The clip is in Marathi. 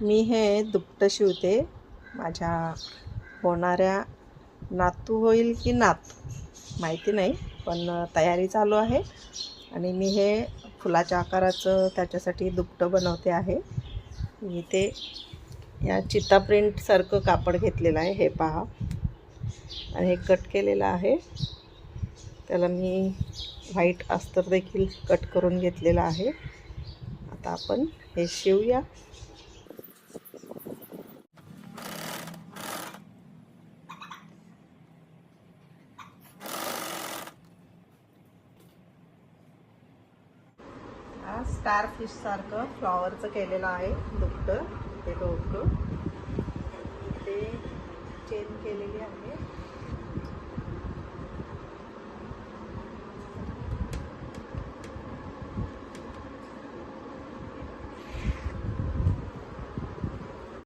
मी हे दुपटं शिवते. माझ्या होणाऱ्या नातू होईल की नात माहिती नाही, पण तयारी चालू आहे. आणि मी हे फुलाच्या आकाराचं त्याच्यासाठी दुपटं बनवते आहे. मी ते या चिता प्रिंटसारखं कापड घेतलेलं आहे, हे पहा. आणि हे कट केलेलं आहे. त्याला मी व्हाईट अस्तर देखील कट करून घेतलेलं आहे. आता आपण हे शिवूया. स्टार फिश सारखं फ्लॉवरचं केलेलं आहे दुपटं. हे डोकं ते चेन केलेली आहे.